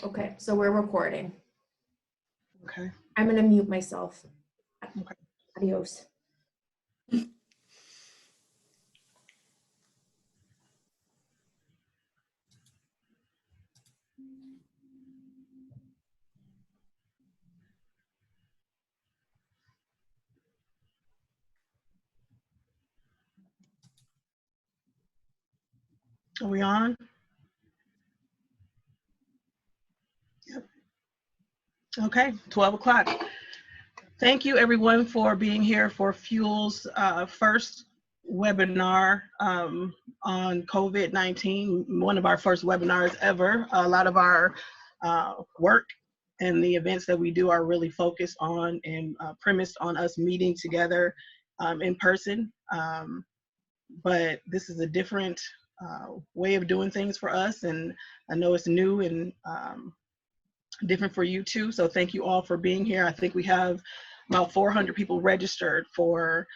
Okay, so we're recording. Okay. I'm gonna mute myself. Okay. Adios. Are we on? Yep. Okay, 12 o'clock. Thank you everyone for being here for Fuel's first webinar on COVID-19, one of our first webinars ever. A lot of our work and the events that we do are really focused on and premised on us meeting together in person. But this is a different way of doing things for us, and I know it's new and different for you too. So thank you all for being here. I think we have about 400 people registered for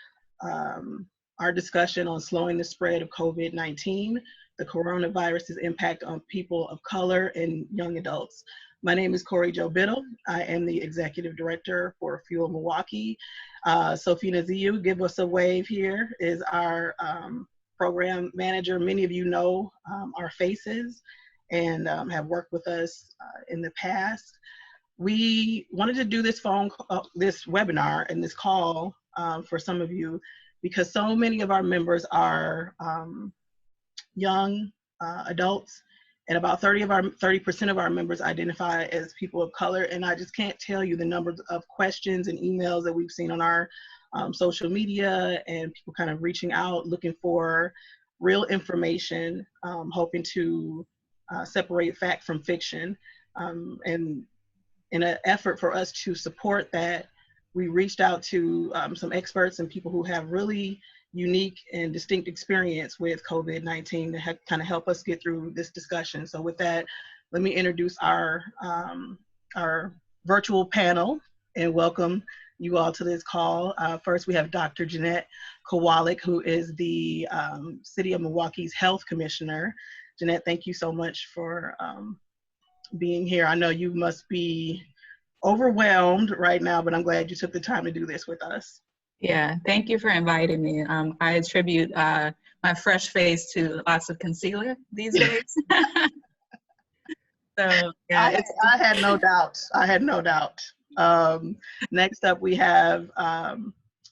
our discussion on slowing the spread of COVID-19, the coronavirus's impact on people of color and young adults. My name is Corey Jo Biddle. I am the Executive Director for Fuel Milwaukee. Sofina Ziyu, give us a wave here, is our program manager. Many of you know our faces and have worked with us in the past. We wanted to do this this webinar and this call for some of you because so many of our members are young adults, and about 30% of our members identify as people of color. And I just can't tell you the numbers of questions and emails that we've seen on our social media, and people kind of reaching out, looking for real information, hoping to separate fact from fiction. And in an effort for us to support that, we reached out to some experts and people who have really unique and distinct experience with COVID-19 to kind of help us get through this discussion. So with that, let me introduce our virtual panel and welcome you all to this call. First, we have Dr. Jeanette Kowalik, who is the City of Milwaukee's Health Commissioner. Jeanette, thank you so much for being here. I know you must be overwhelmed right now, but I'm glad you took the time to do this with us. Yeah, thank you for inviting me. I attribute my fresh face to lots of concealer these days. So yeah, I had no doubt. I had no doubt. Next up, we have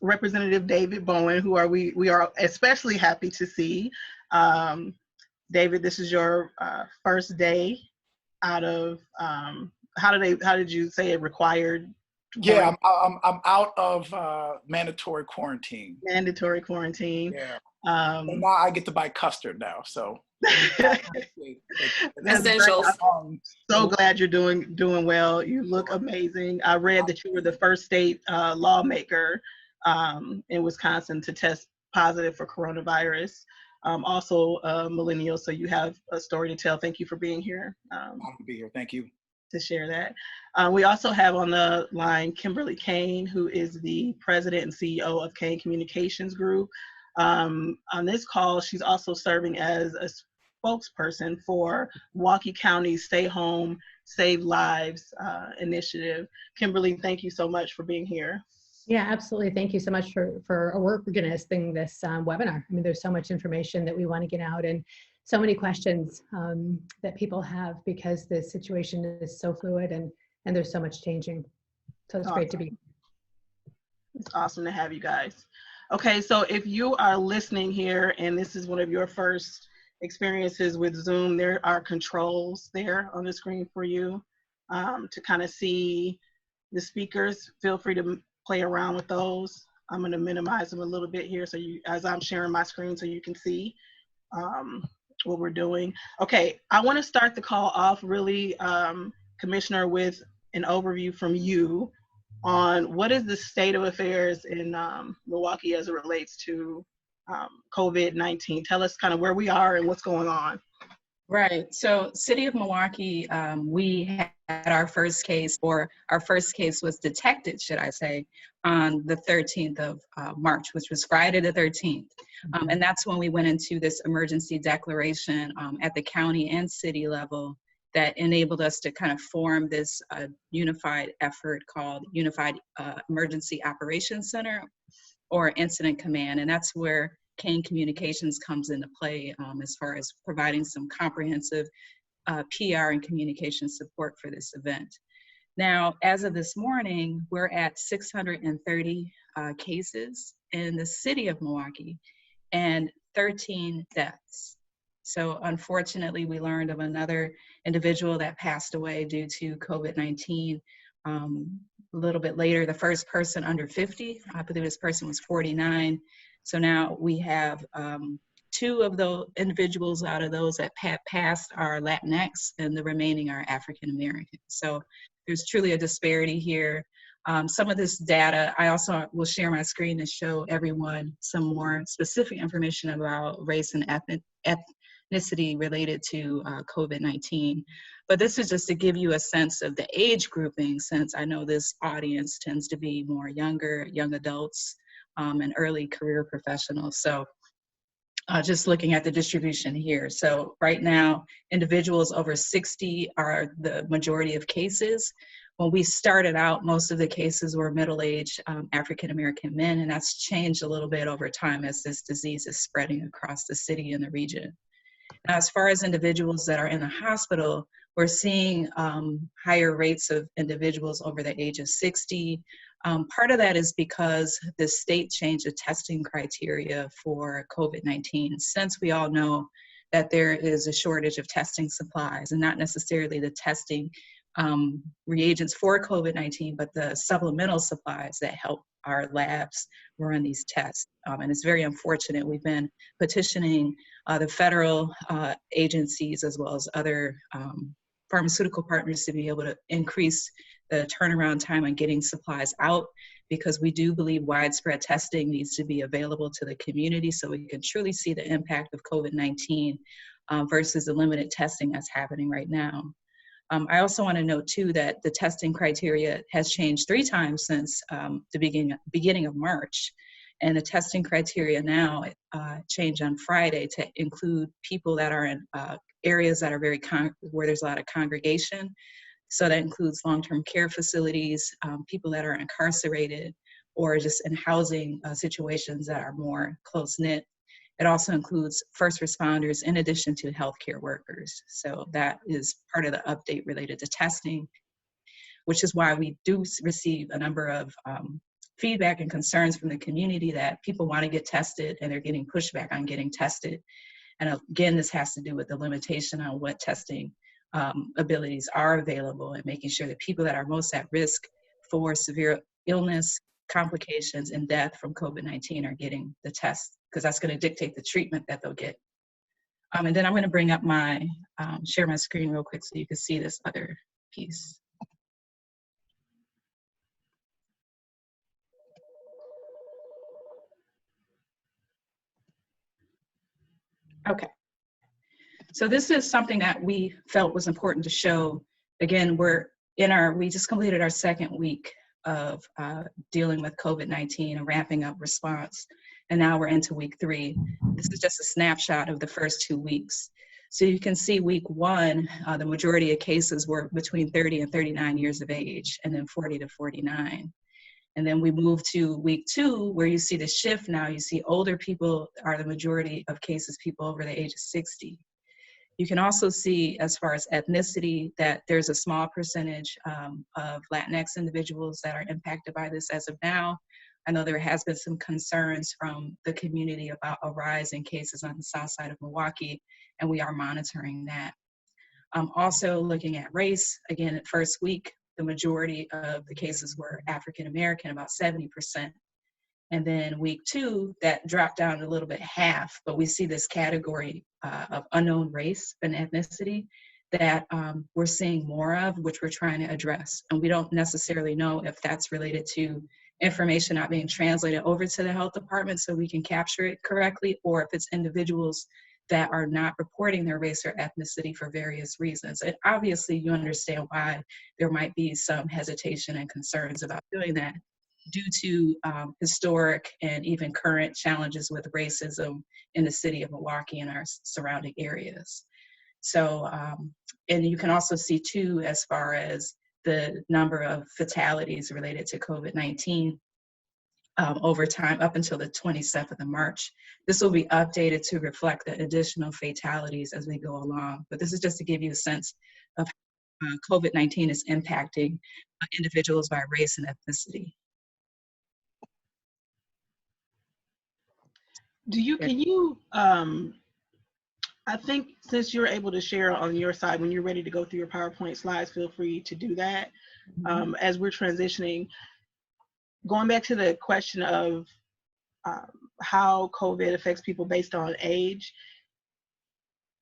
Representative David Bowen, who we are especially happy to see. David, this is your first day out of how did you say it, required? Yeah, I'm out of mandatory quarantine. Mandatory quarantine. Yeah. And now I get to buy custard now, so. Essentials. I'm so glad you're doing well. You look amazing. I read that you were the first state lawmaker in Wisconsin to test positive for coronavirus. Also a millennial, so you have a story to tell. Thank you for being here. Happy to be here. Thank you. To share that. We also have on the line Kimberly Kane, who is the president and CEO of Kane Communications Group. On this call, she's also serving as a spokesperson for Milwaukee County's Stay Home, Save Lives initiative. Kimberly, thank you so much for being here. Yeah, absolutely. Thank you so much for organizing this webinar. I mean, there's so much information that we want to get out and so many questions that people have because the situation is so fluid and there's so much changing. So it's great to be here. It's awesome to have you guys. Okay, so if you are listening here and this is one of your first experiences with Zoom, there are controls there on the screen for you to kind of see the speakers. Feel free to play around with those. I'm going to minimize them a little bit here so you, as I'm sharing my screen, so you can see what we're doing. Okay, I want to start the call off really, Commissioner, with an overview from you on what is the state of affairs in Milwaukee as it relates to COVID-19. Tell us kind of where we are and what's going on. Right. So City of Milwaukee, we had our first case, or our first case was detected, should I say, on the 13th of March, which was Friday the 13th. And that's when we went into this emergency declaration at the county and city level that enabled us to kind of form this unified effort called Unified Emergency Operations Center, or Incident Command. And that's where Kane Communications comes into play as far as providing some comprehensive PR and communication support for this event. Now, as of this morning, we're at 630 cases in the city of Milwaukee and 13 deaths. So unfortunately, we learned of another individual that passed away due to COVID-19 a little bit later. The first person under 50, I believe this person was 49. So now we have 2 of the individuals out of those that passed are Latinx, and the remaining are African American. So there's truly a disparity here. Some of this data, I also will share my screen to show everyone some more specific information about race and ethnicity related to COVID-19. But this is just to give you a sense of the age grouping, since I know this audience tends to be more younger, young adults, and early career professionals. So just looking at the distribution here. So right now, individuals over 60 are the majority of cases. When we started out, most of the cases were middle-aged African-American men, and that's changed a little bit over time as this disease is spreading across the city and the region. Now, as far as individuals that are in the hospital, we're seeing higher rates of individuals over the age of 60. Part of that is because the state changed the testing criteria for COVID-19, since we all know that there is a shortage of testing supplies, and not necessarily the testing reagents for COVID-19, but the supplemental supplies that help our labs run these tests. And it's very unfortunate. We've been petitioning the federal agencies as well as other pharmaceutical partners to be able to increase the turnaround time on getting supplies out, because we do believe widespread testing needs to be available to the community so we can truly see the impact of COVID-19 versus the limited testing that's happening right now. I also want to note too that the testing criteria has changed 3 times since the beginning of March. And the testing criteria now changed on Friday to include people that are in areas that are where there's a lot of congregation. So that includes long-term care facilities, people that are incarcerated, or just in housing situations that are more close-knit. It also includes first responders in addition to healthcare workers. So that is part of the update related to testing, which is why we do receive a number of feedback and concerns from the community that people want to get tested and they're getting pushback on getting tested. And again, this has to do with the limitation on what testing abilities are available, and making sure that people that are most at risk for severe illness, complications, and death from COVID-19 are getting the test, because that's going to dictate the treatment that they'll get. And then I'm going to bring up share my screen real quick so you can see this other piece. Okay. So this is something that we felt was important to show. Again, we just completed our 2nd week of dealing with COVID-19 and ramping up response. And now we're into week 3. This is just a snapshot of the first 2 weeks. So you can see week 1, the majority of cases were between 30 and 39 years of age, and then 40 to 49. And then we move to week 2, where you see the shift now. You see older people are the majority of cases, people over the age of 60. You can also see, as far as ethnicity, that there's a small percentage of Latinx individuals that are impacted by this as of now. I know there has been some concerns from the community about a rise in cases on the south side of Milwaukee, and we are monitoring that. Also looking at race, again, at first week, the majority of the cases were African American, about 70%. And then week 2, that dropped down a little bit, half, but we see this category of unknown race and ethnicity that we're seeing more of, which we're trying to address. And we don't necessarily know if that's related to information not being translated over to the health department so we can capture it correctly, or if it's individuals that are not reporting their race or ethnicity for various reasons. And obviously you understand why there might be some hesitation and concerns about doing that, due to historic and even current challenges with racism in the city of Milwaukee and our surrounding areas. So, and you can also see too, as far as the number of fatalities related to COVID-19 over time up until the 27th of March. This will be updated to reflect the additional fatalities as we go along. But this is just to give you a sense of how COVID-19 is impacting individuals by race and ethnicity. Can you, I think since you're able to share on your side, when you're ready to go through your PowerPoint slides, feel free to do that. As we're transitioning, going back to the question of how COVID affects people based on age,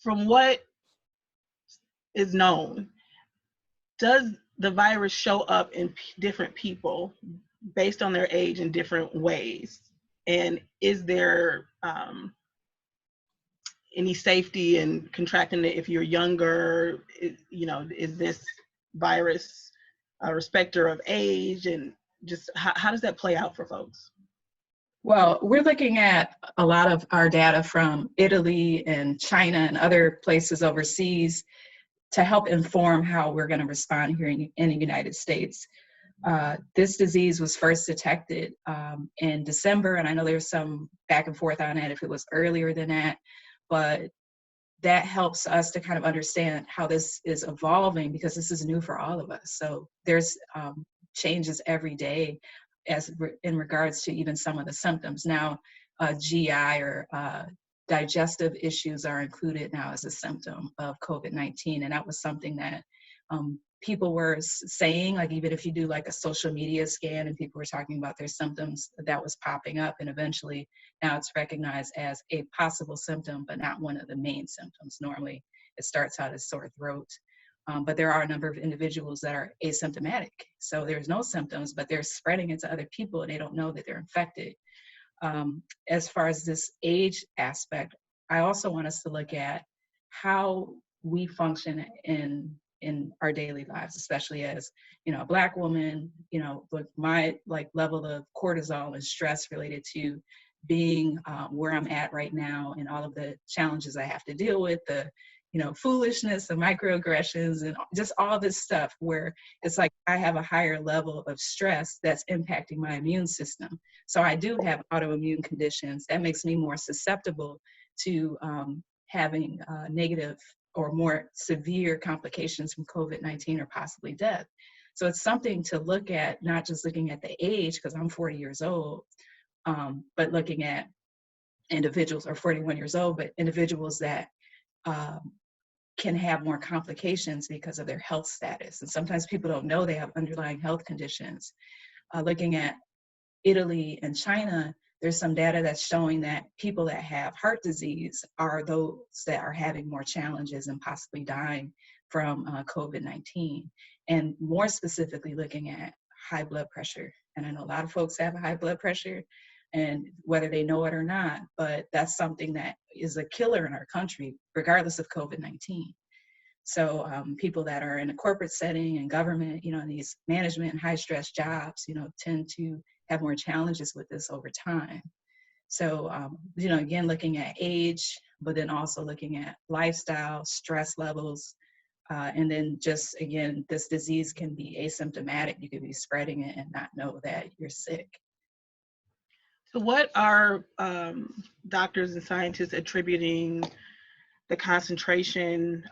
from what is known, does the virus show up in different people based on their age in different ways? And is there any safety in contracting it if you're younger? Is this virus a respecter of age? And just how does that play out for folks? Well, we're looking at a lot of our data from Italy and China and other places overseas to help inform how we're going to respond here in the United States. This disease was first detected in December, and I know there's some back and forth on it if it was earlier than that, but that helps us to kind of understand how this is evolving, because this is new for all of us. So there's changes every day in regards to even some of the symptoms. Now, GI or digestive issues are included now as a symptom of COVID-19, and that was something that people were saying, like even if you do like a social media scan and people were talking about their symptoms, that was popping up, and eventually now it's recognized as a possible symptom, but not one of the main symptoms. Normally it starts out as sore throat, but there are a number of individuals that are asymptomatic. So there's no symptoms, but they're spreading it to other people and they don't know that they're infected. As far as this age aspect, I also want us to look at how we function in our daily lives, especially as, a Black woman, with my level of cortisol and stress related to being where I'm at right now and all of the challenges I have to deal with, the foolishness, the microaggressions, and just all this stuff where it's like I have a higher level of stress that's impacting my immune system. So I do have autoimmune conditions that makes me more susceptible to having negative or more severe complications from COVID-19 or possibly death. So it's something to look at, not just looking at the age, because I'm 40 years old, but looking at individuals, or 41 years old, but individuals that can have more complications because of their health status. And sometimes people don't know they have underlying health conditions. Looking at Italy and China, there's some data that's showing that people that have heart disease are those that are having more challenges and possibly dying from COVID-19. And more specifically, looking at high blood pressure. And I know a lot of folks have high blood pressure, and whether they know it or not, but that's something that is a killer in our country, regardless of COVID-19. So people that are in a corporate setting and government, in these management and high stress jobs, tend to have more challenges with this over time. So, again, looking at age, but then also looking at lifestyle, stress levels, and then just, again, this disease can be asymptomatic. You could be spreading it and not know that you're sick. So what are doctors and scientists attributing the concentration,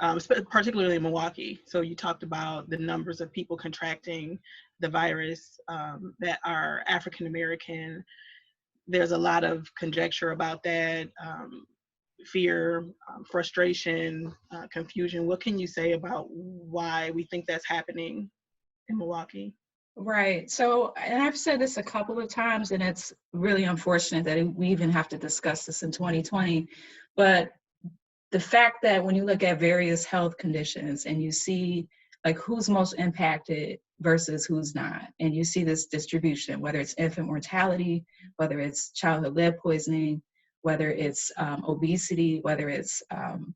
particularly in Milwaukee? So you talked about the numbers of people contracting the virus that are African American. There's a lot of conjecture about that, fear, frustration, confusion. What can you say about why we think that's happening in Milwaukee? Right. So, and I've said this a couple of times, and it's really unfortunate that we even have to discuss this in 2020, but the fact that when you look at various health conditions and you see like who's most impacted versus who's not, and you see this distribution, whether it's infant mortality, whether it's childhood lead poisoning, whether it's obesity, whether it's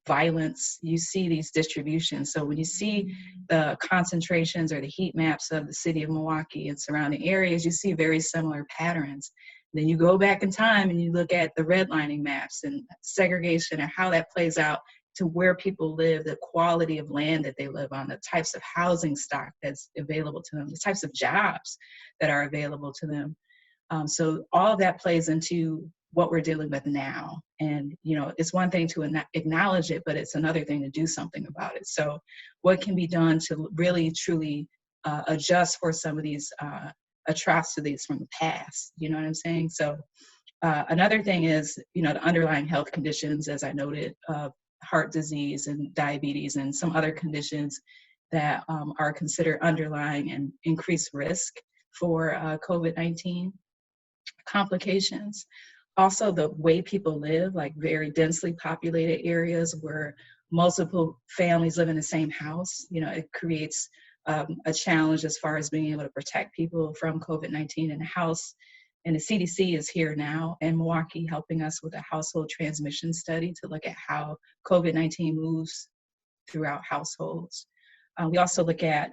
violence, you see these distributions. So when you see the concentrations or the heat maps of the city of Milwaukee and surrounding areas, you see very similar patterns. Then you go back in time and you look at the redlining maps and segregation and how that plays out to where people live, the quality of land that they live on, the types of housing stock that's available to them, the types of jobs that are available to them. So all of that plays into what we're dealing with now. And, it's one thing to acknowledge it, but it's another thing to do something about it. So what can be done to really, truly adjust for some of these atrocities from the past? You know what I'm saying? So another thing is, the underlying health conditions, as I noted, heart disease and diabetes and some other conditions that are considered underlying and increased risk for COVID-19 complications. Also, the way people live, like very densely populated areas where multiple families live in the same house, it creates a challenge as far as being able to protect people from COVID-19 in the house. And the CDC is here now in Milwaukee helping us with a household transmission study to look at how COVID-19 moves throughout households. We also look at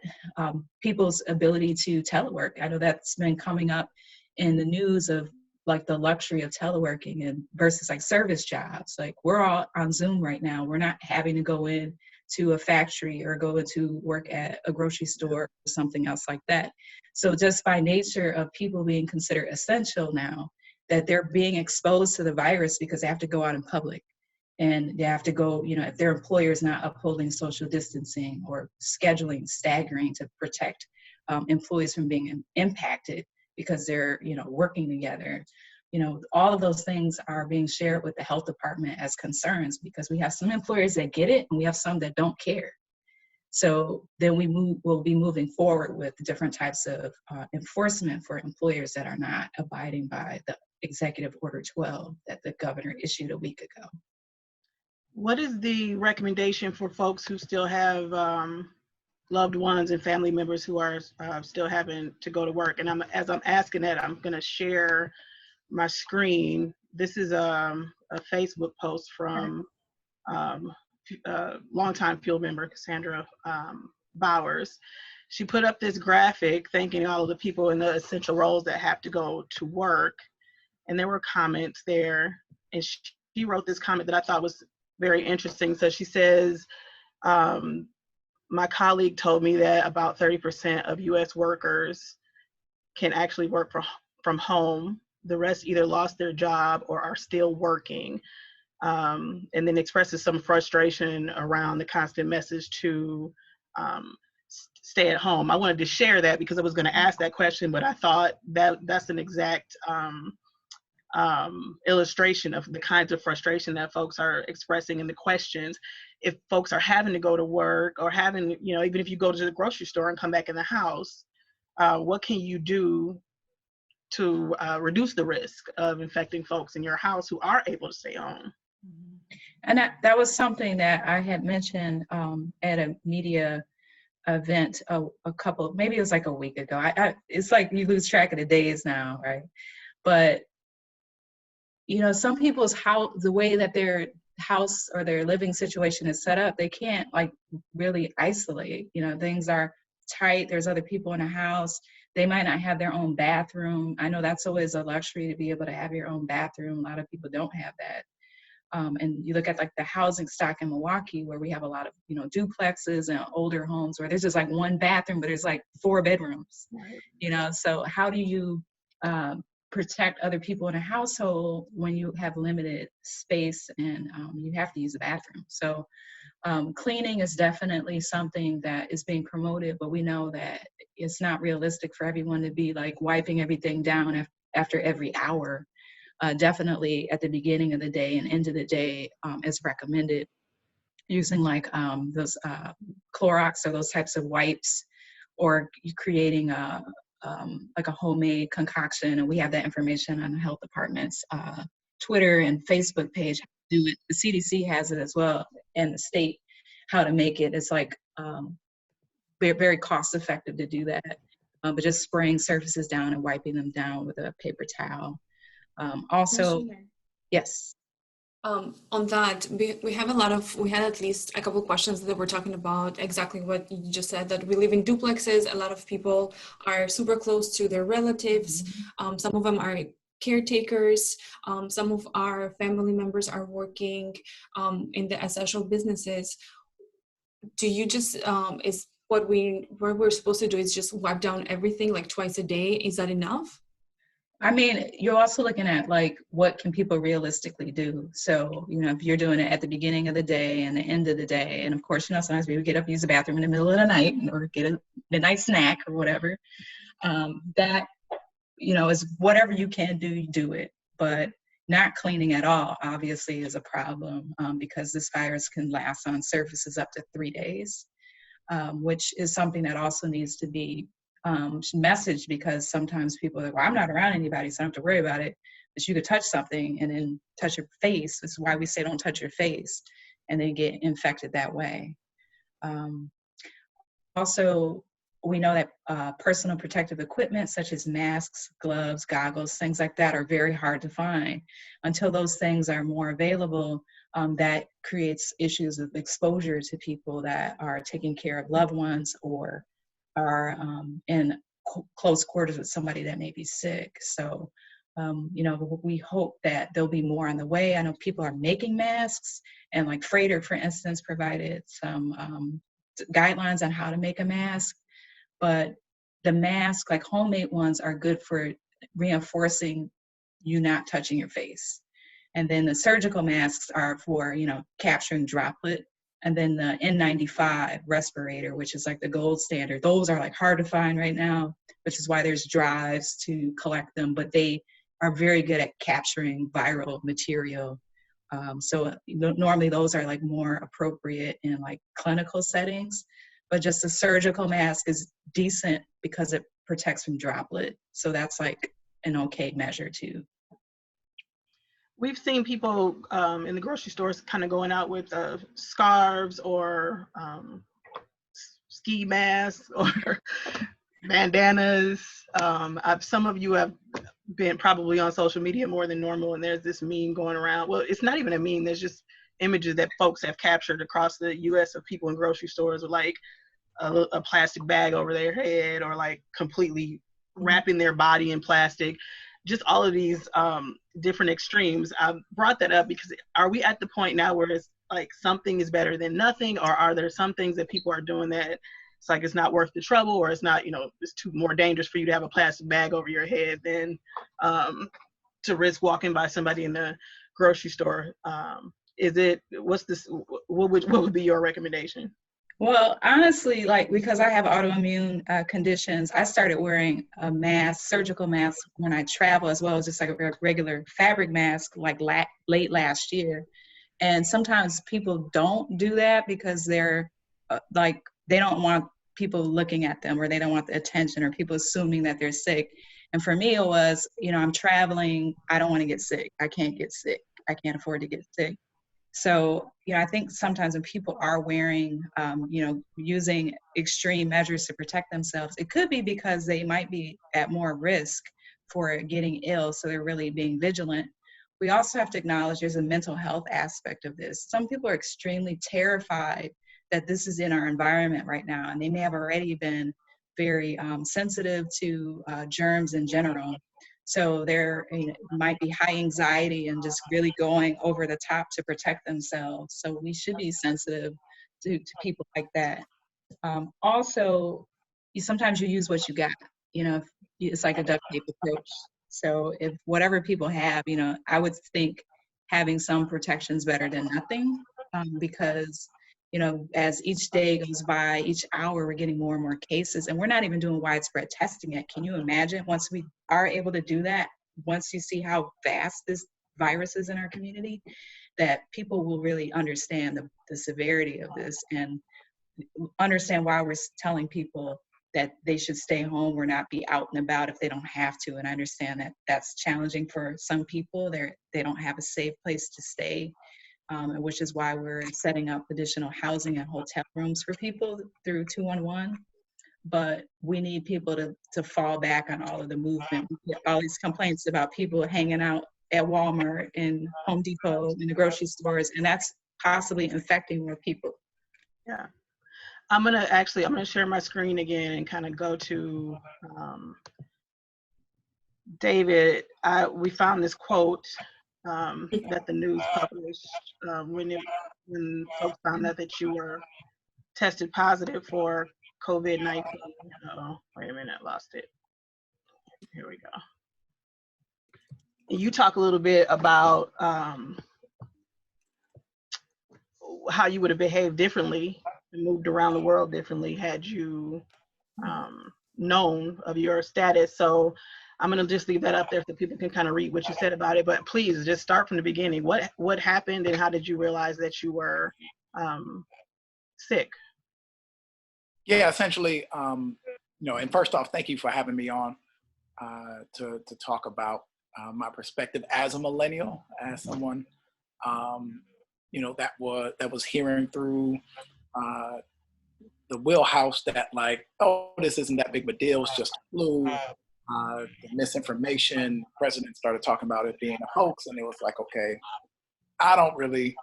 people's ability to telework. I know that's been coming up in the news of like the luxury of teleworking and versus like service jobs. Like we're all on Zoom right now. We're not having to go in to a factory or go into work at a grocery store or something else like that. So just by nature of people being considered essential now, that they're being exposed to the virus because they have to go out in public and they have to go, if their employer is not upholding social distancing or scheduling, staggering to protect employees from being impacted because they're, working together. All of those things are being shared with the health department as concerns because we have some employers that get it and we have some that don't care. So then we'll be moving forward with different types of enforcement for employers that are not abiding by the Executive Order 12 that the governor issued a week ago. What is the recommendation for folks who still have loved ones and family members who are still having to go to work? And as I'm asking that, I'm going to share my screen. This is a Facebook post from longtime field member Cassandra Bowers. She put up this graphic thanking all of the people in the essential roles that have to go to work. And there were comments there. And she wrote this comment that I thought was very interesting. So she says, my colleague told me that about 30% of US workers can actually work from home. The rest either lost their job or are still working. And then expresses some frustration around the constant message to stay at home. I wanted to share that because I was going to ask that question, but I thought that's an exact illustration of the kinds of frustration that folks are expressing in the questions. If folks are having to go to work or having, even if you go to the grocery store and come back in the house, what can you do to reduce the risk of infecting folks in your house who are able to stay home? And that was something that I had mentioned at a media event maybe it was like a week ago. It's like you lose track of the days now, right? But some people's the way that their house or their living situation is set up, they can't like really isolate. Things are tight. There's other people in a house. They might not have their own bathroom. I know that's always a luxury to be able to have your own bathroom. A lot of people don't have that. And you look at like the housing stock in Milwaukee, where we have a lot of, duplexes and older homes where there's just like one bathroom, but there's like 4 bedrooms, so how do you protect other people in a household when you have limited space and you have to use the bathroom? So cleaning is definitely something that is being promoted, but we know that it's not realistic for everyone to be like wiping everything down after every hour. Definitely at the beginning of the day and end of the day is recommended, using like those Clorox or those types of wipes, or creating like a homemade concoction. And we have that information on the health department's Twitter and Facebook page. Do it. The CDC has it as well, and the state, how to make it. It's like very, very cost effective to do that, but just spraying surfaces down and wiping them down with a paper towel. Also, yes. On that, we had at least a couple questions that were talking about exactly what you just said, that we live in duplexes. A lot of people are super close to their relatives. Some of them are caretakers. Some of our family members are working in the essential businesses. Do you just is what we're supposed to do is just wipe down everything like twice a day? Is that enough? I mean, you're also looking at like, what can people realistically do? So, you know, if you're doing it at the beginning of the day and the end of the day, and of course, you know, sometimes we would get up, use the bathroom in the middle of the night or get a midnight snack or whatever, that, you know, is whatever you can do, you do it. But not cleaning at all, obviously, is a problem because this virus can last on surfaces up to 3 days, which is something that also needs to be message, because sometimes people are like, well, I'm not around anybody, so I don't have to worry about it. But you could touch something and then touch your face. This is why we say don't touch your face, and then get infected that way. Also, we know that personal protective equipment such as masks, gloves, goggles, things like that are very hard to find. Until those things are more available, that creates issues of exposure to people that are taking care of loved ones or are in close quarters with somebody that may be sick. So, you know, we hope that there'll be more on the way. I know people are making masks, and like Freighter, for instance, provided some guidelines on how to make a mask. But the mask, like homemade ones, are good for reinforcing you not touching your face. And then the surgical masks are for, you know, capturing droplet. And then the N95 respirator, which is like the gold standard, those are like hard to find right now, which is why there's drives to collect them, but they are very good at capturing viral material. So normally those are like more appropriate in like clinical settings, but just a surgical mask is decent because it protects from droplet. So that's like an okay measure too. We've seen people in the grocery stores kind of going out with scarves or ski masks or bandanas. Some of you have been probably on social media more than normal, and there's this meme going around. Well, it's not even a meme. There's just images that folks have captured across the U.S. of people in grocery stores with like a plastic bag over their head, or like completely wrapping their body in plastic. Just all of these different extremes. I brought that up because are we at the point now where it's like something is better than nothing, or are there some things that people are doing that it's like it's not worth the trouble, or it's not, you know, it's too more dangerous for you to have a plastic bag over your head than to risk walking by somebody in the grocery store? What would be your recommendation? Well, honestly, like, because I have autoimmune conditions, I started wearing a mask, surgical mask, when I travel, as well as just like a regular fabric mask, like late last year. And sometimes people don't do that because they're like, they don't want people looking at them, or they don't want the attention, or people assuming that they're sick. And for me, it was, you know, I'm traveling, I don't want to get sick. I can't get sick. I can't afford to get sick. So, you know, I think sometimes when people are wearing, you know, using extreme measures to protect themselves, it could be because they might be at more risk for getting ill. So they're really being vigilant. We also have to acknowledge there's a mental health aspect of this. Some people are extremely terrified that this is in our environment right now, and they may have already been very sensitive to germs in general. So there, you know, might be high anxiety and just really going over the top to protect themselves. So we should be sensitive to people like that. Also, sometimes you use what you got. You know, it's like a duct tape approach. So if whatever people have, you know, I would think having some protection is better than nothing, because, you know, as each day goes by, each hour, we're getting more and more cases, and we're not even doing widespread testing yet. Can you imagine once we are able to do that, once you see how vast this virus is in our community, that people will really understand the severity of this and understand why we're telling people that they should stay home or not be out and about if they don't have to. And I understand that that's challenging for some people. They don't have a safe place to stay. Which is why we're setting up additional housing and hotel rooms for people through 211. But we need people to fall back on all of the movement. We get all these complaints about people hanging out at Walmart and Home Depot and the grocery stores, and that's possibly infecting more people. Yeah. I'm gonna share my screen again and kind of go to David, we found this quote that the news published when folks found out that you were tested positive for COVID-19. Oh, wait a minute, lost it. Here we go. You talk a little bit about how you would have behaved differently and moved around the world differently had you known of your status. So I'm going to just leave that up there so people can kind of read what you said about it. But please just start from the beginning. What happened and how did you realize that you were sick? Yeah, essentially, and first off, thank you for having me on to talk about my perspective as a millennial, as someone, that was hearing through the wheelhouse that like, oh, this isn't that big of a deal. It's just flu. The misinformation. The president started talking about it being a hoax, and it was like, okay, I don't really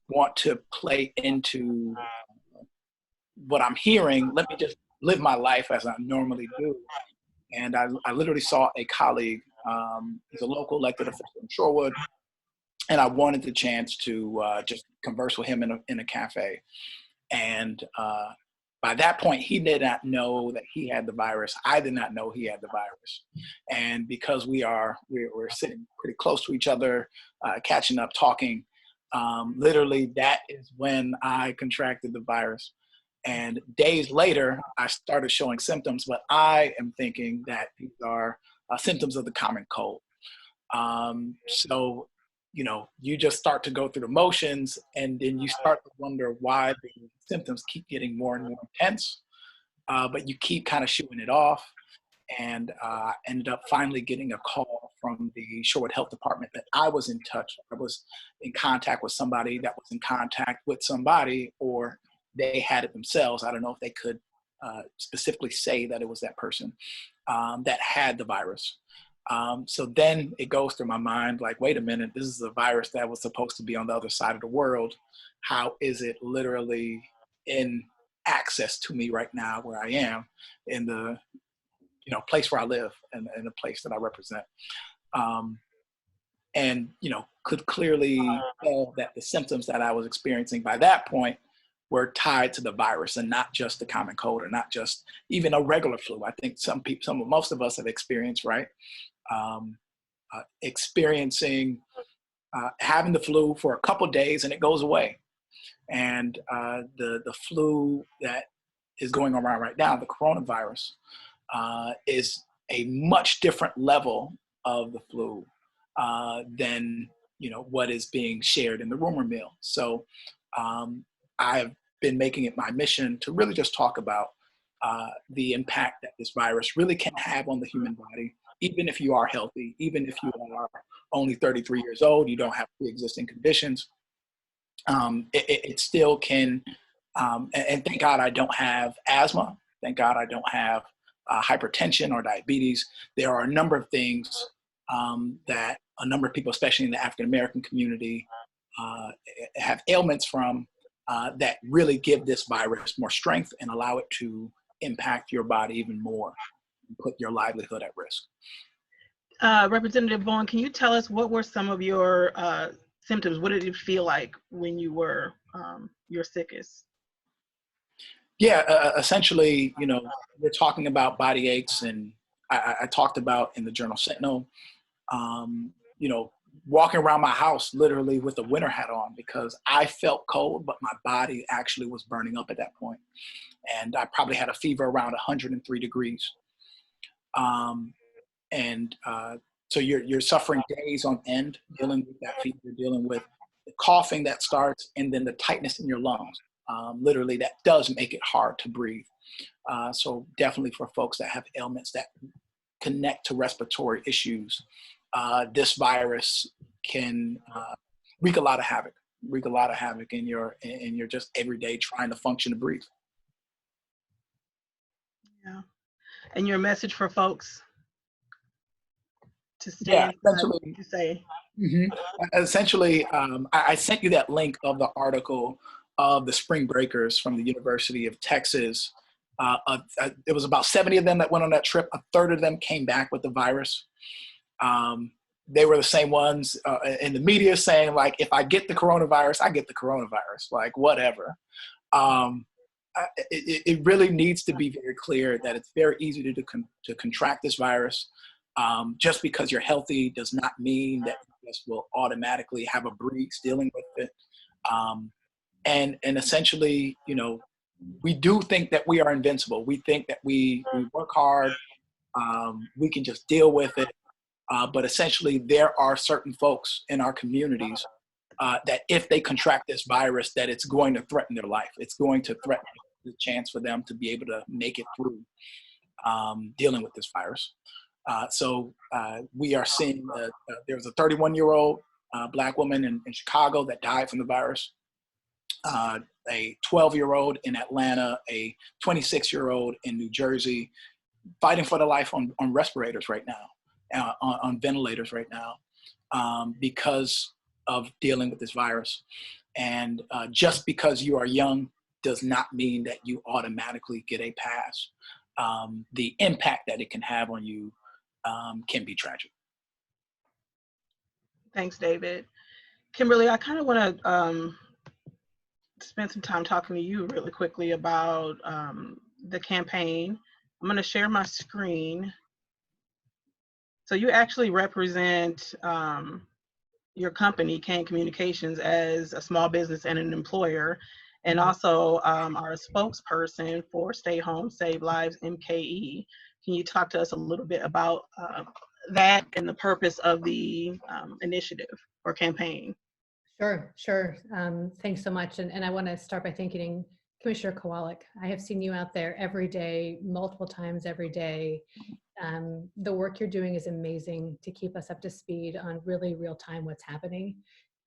want to play into what I'm hearing. Let me just live my life as I normally do. And I literally saw a colleague, he's a local elected official in Shorewood, and I wanted the chance to just converse with him in a cafe. And by that point, he did not know that he had the virus. I did not know he had the virus. And because we're sitting pretty close to each other, catching up, talking, literally that is when I contracted the virus. And days later, I started showing symptoms, but I am thinking that these are symptoms of the common cold. So, you just start to go through the motions, and then you start to wonder why the symptoms keep getting more and more intense, but you keep kind of shooing it off. And I ended up finally getting a call from the Shorewood Health Department that I was in touch. I was in contact with somebody that was in contact with somebody, or they had it themselves. I don't know if they could specifically say that it was that person that had the virus. So then it goes through my mind like, wait a minute, this is a virus that was supposed to be on the other side of the world. How is it literally in access to me right now where I am in the place where I live and the place that I represent? And could clearly tell that the symptoms that I was experiencing by that point were tied to the virus and not just the common cold, or not just even a regular flu. I think most of us have experienced, right? Experiencing having the flu for a couple days and it goes away. And the flu that is going around right now, the coronavirus, is a much different level of the flu than what is being shared in the rumor mill. So I've been making it my mission to really just talk about the impact that this virus really can have on the human body, even if you are healthy, even if you are only 33 years old, you don't have pre-existing conditions. It still can, and thank God I don't have asthma. Thank God I don't have hypertension or diabetes. There are a number of things that a number of people, especially in the African-American community, have ailments from that really give this virus more strength and allow it to impact your body even more and put your livelihood at risk. Representative Bowen, can you tell us what were some of your symptoms? What did it feel like when you were your sickest? Yeah, essentially, we're talking about body aches, and I talked about in the Journal Sentinel, walking around my house literally with a winter hat on because I felt cold, but my body actually was burning up at that point. And I probably had a fever around 103 degrees. So you're suffering days on end, dealing with that fever, dealing with the coughing that starts, and then the tightness in your lungs. Literally, that does make it hard to breathe. So definitely for folks that have ailments that connect to respiratory issues, this virus can wreak a lot of havoc in your just everyday trying to function to breathe. Yeah. And your message for folks to stay yeah, essentially, to say. Mm-hmm. Essentially, I sent you that link of the article of the spring breakers from the University of Texas It was about 70 of them that went on that trip. A third of them came back with the virus. They were the same ones in the media saying, like, if I get the coronavirus, I get the coronavirus, like, whatever. It really needs to be very clear that it's very easy to contract this virus. Just because you're healthy does not mean that you just will automatically have a breeze dealing with it. And essentially, you know, we do think that we are invincible. We think that we work hard, we can just deal with it. But essentially, there are certain folks in our communities that if they contract this virus, that it's going to threaten their life. It's going to threaten the chance for them to be able to make it through dealing with this virus. So we are seeing there was a 31-year-old Black woman in Chicago that died from the virus. A 12-year-old in Atlanta, a 26-year-old in New Jersey, fighting for their life on respirators right now, on ventilators right now, because of dealing with this virus. And just because you are young does not mean that you automatically get a pass. The impact that it can have on you can be tragic. Thanks, David. Kimberly, I kind of want to spend some time talking to you really quickly about the campaign. I'm going to share my screen. So you actually represent your company, Kane Communications, as a small business and an employer, and also are a spokesperson for Stay Home, Save Lives, MKE. Can you talk to us a little bit about that and the purpose of the initiative or campaign? Sure. Thanks so much. And I want to start by thanking Commissioner Kowalik. I have seen you out there every day, multiple times every day. The work you're doing is amazing to keep us up to speed on really real time what's happening.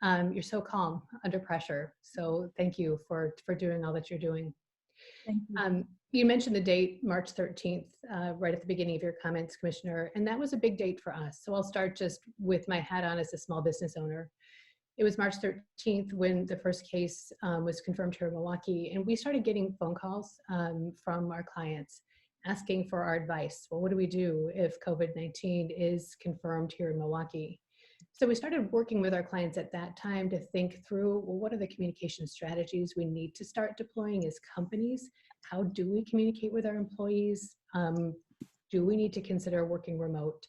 You're so calm under pressure. So thank you for doing all that you're doing. Thank you. You mentioned the date, March 13th, right at the beginning of your comments, Commissioner, and that was a big date for us. So I'll start just with my hat on as a small business owner. It was March 13th when the first case was confirmed here in Milwaukee, and we started getting phone calls from our clients asking for our advice. Well, what do we do if COVID-19 is confirmed here in Milwaukee? So we started working with our clients at that time to think through, well, what are the communication strategies we need to start deploying as companies? How do we communicate with our employees? Do we need to consider working remote?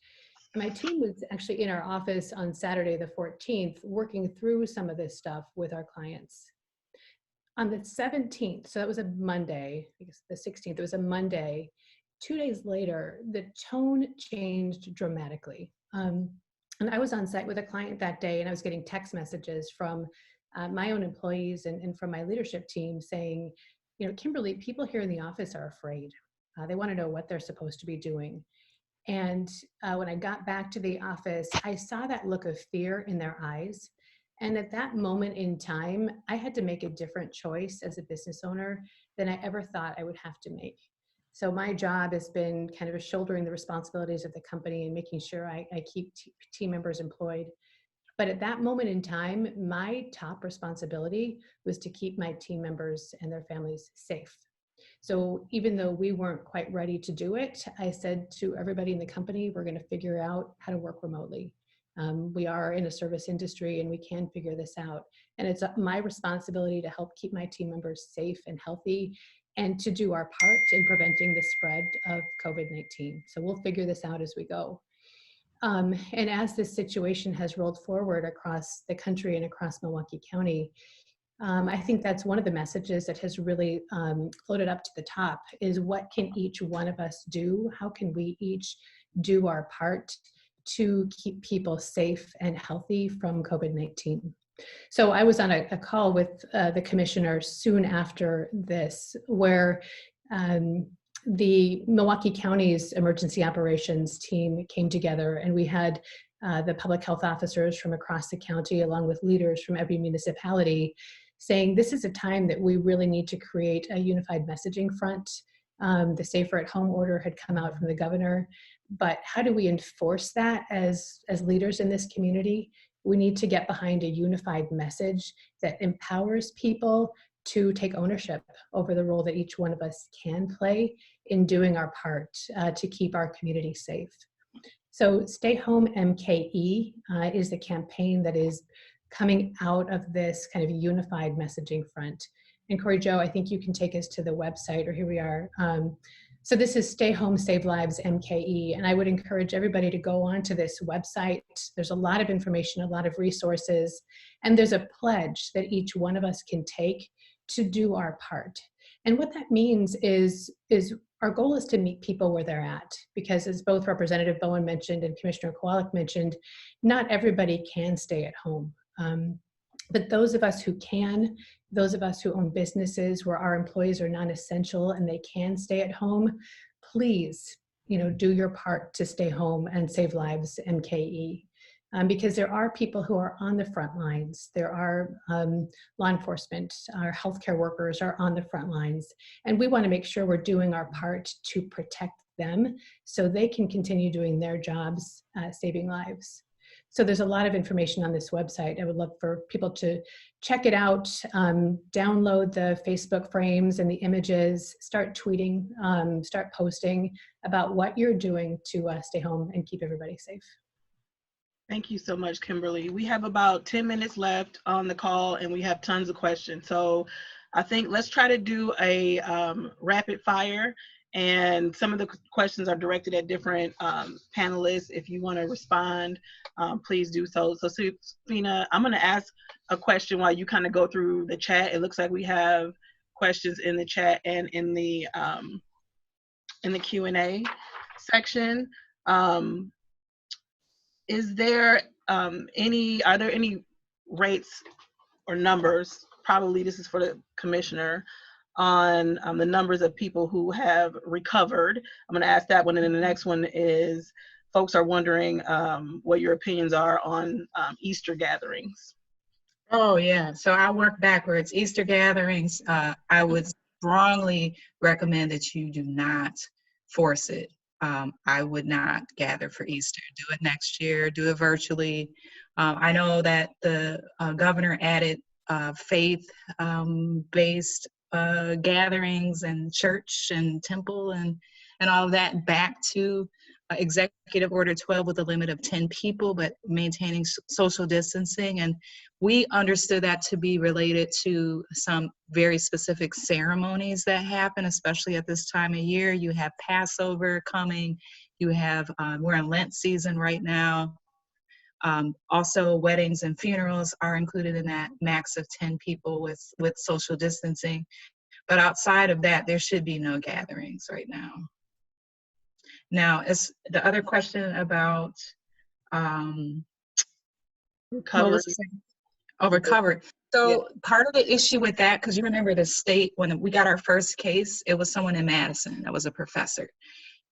My team was actually in our office on Saturday, the 14th, working through some of this stuff with our clients. On the 17th, so that was a Monday, I guess the 16th, it was a Monday. 2 days later, the tone changed dramatically. And I was on site with a client that day, and I was getting text messages from my own employees and from my leadership team saying, you know, Kimberly, people here in the office are afraid. They want to know what they're supposed to be doing. And when I got back to the office, I saw that look of fear in their eyes. And at that moment in time, I had to make a different choice as a business owner than I ever thought I would have to make. So my job has been kind of shouldering the responsibilities of the company and making sure I keep team members employed. But at that moment in time, my top responsibility was to keep my team members and their families safe. So even though we weren't quite ready to do it, I said to everybody in the company, we're going to figure out how to work remotely. We are in a service industry and we can figure this out. And it's my responsibility to help keep my team members safe and healthy and to do our part in preventing the spread of COVID-19. So we'll figure this out as we go. And as this situation has rolled forward across the country and across Milwaukee County, I think that's one of the messages that has really floated up to the top is what can each one of us do? How can we each do our part to keep people safe and healthy from COVID-19? So I was on a call with the commissioner soon after this, where the Milwaukee County's emergency operations team came together, and we had the public health officers from across the county, along with leaders from every municipality, saying this is a time that we really need to create a unified messaging front. The Safer at Home order had come out from the governor, but how do we enforce that as leaders in this community? We need to get behind a unified message that empowers people, to take ownership over the role that each one of us can play in doing our part to keep our community safe. So Stay Home MKE is the campaign that is coming out of this kind of unified messaging front. And Corey Jo, I think you can take us to the website, or here we are. So this is Stay Home, Save Lives MKE, and I would encourage everybody to go onto this website. There's a lot of information, a lot of resources, and there's a pledge that each one of us can take to do our part. And what that means is our goal is to meet people where they're at, because as both Representative Bowen mentioned and Commissioner Kowalik mentioned, not everybody can stay at home. But those of us who can, those of us who own businesses where our employees are non-essential and they can stay at home, please, do your part to stay home and save lives MKE. Because there are people who are on the front lines. There are law enforcement, our healthcare workers are on the front lines. And we want to make sure we're doing our part to protect them so they can continue doing their jobs, saving lives. So there's a lot of information on this website. I would love for people to check it out, download the Facebook frames and the images, start tweeting, start posting about what you're doing to stay home and keep everybody safe. Thank you so much, Kimberly. We have about 10 minutes left on the call and we have tons of questions. So I think let's try to do a rapid fire, and some of the questions are directed at different panelists. If you want to respond, please do so. So Safina, I'm going to ask a question while you kind of go through the chat. It looks like we have questions in the chat and in the Q&A section. Are there any rates or numbers, probably this is for the commissioner, on the numbers of people who have recovered? I'm going to ask that one, and then the next one is, folks are wondering what your opinions are on Easter gatherings. Oh yeah, so I'll work backwards. Easter gatherings, I would strongly recommend that you do not force it. I would not gather for Easter. Do it next year, do it virtually. I know that the governor added faith-based gatherings and church and temple and all of that back to Executive Order 12 with a limit of 10 people, but maintaining social distancing. And we understood that to be related to some very specific ceremonies that happen, especially at this time of year. You have Passover coming, you have, we're in Lent season right now. Also, weddings and funerals are included in that max of 10 people with social distancing. But outside of that, there should be no gatherings right now. Now, as the other question about recovery. Recovery. So part of the issue with that, because you remember the state, when we got our first case, it was someone in Madison that was a professor.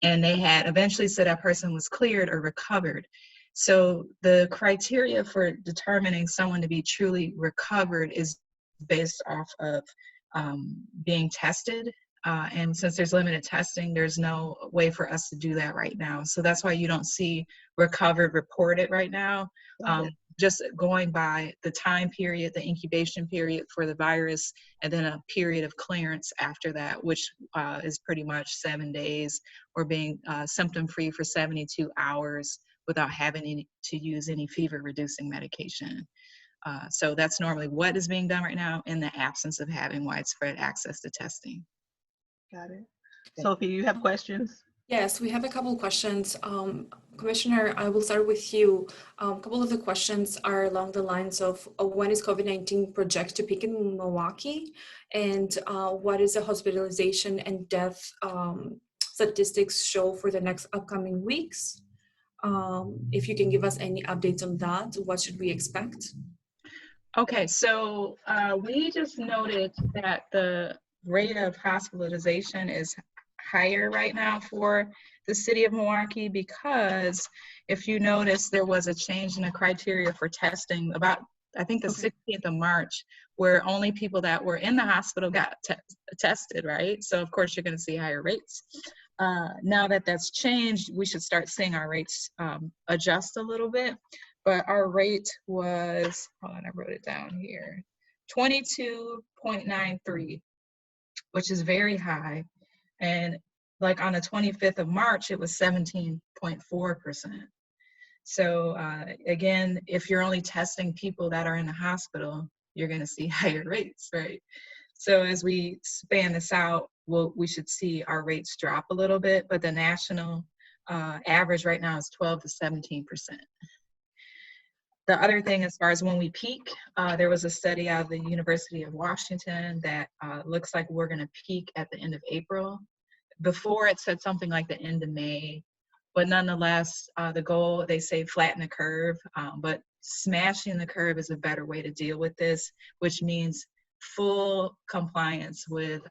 And they had eventually said that person was cleared or recovered. So the criteria for determining someone to be truly recovered is based off of being tested. And since there's limited testing, there's no way for us to do that right now. So that's why you don't see recovered reported right now. Just going by the time period, the incubation period for the virus, and then a period of clearance after that, which is pretty much 7 days, or being symptom-free for 72 hours without having to use any fever-reducing medication. So that's normally what is being done right now in the absence of having widespread access to testing. Got it. Sophie, you have questions? Yes, we have a couple of questions. Commissioner, I will start with you. A couple of the questions are along the lines of when is COVID-19 projected to peak in Milwaukee? And what is the hospitalization and death statistics show for the next upcoming weeks? If you can give us any updates on that, what should we expect? Okay, so we just noted that the rate of hospitalization is higher right now for the city of Milwaukee, because if you notice, there was a change in the criteria for testing about, I think, the 16th of March, where only people that were in the hospital got tested, right? So of course you're going to see higher rates. Now that that's changed, we should start seeing our rates adjust a little bit. But our rate was, hold on, I wrote it down here, 22.93, which is very high. And like on the 25th of March, it was 17.4%. So again, if you're only testing people that are in the hospital, you're going to see higher rates, right? So as we span this out, we should see our rates drop a little bit, but the national average right now is 12 to 17%. The other thing, as far as when we peak, there was a study out of the University of Washington that looks like we're going to peak at the end of April. Before it said something like the end of May, but nonetheless, the goal, they say flatten the curve, but smashing the curve is a better way to deal with this, which means full compliance with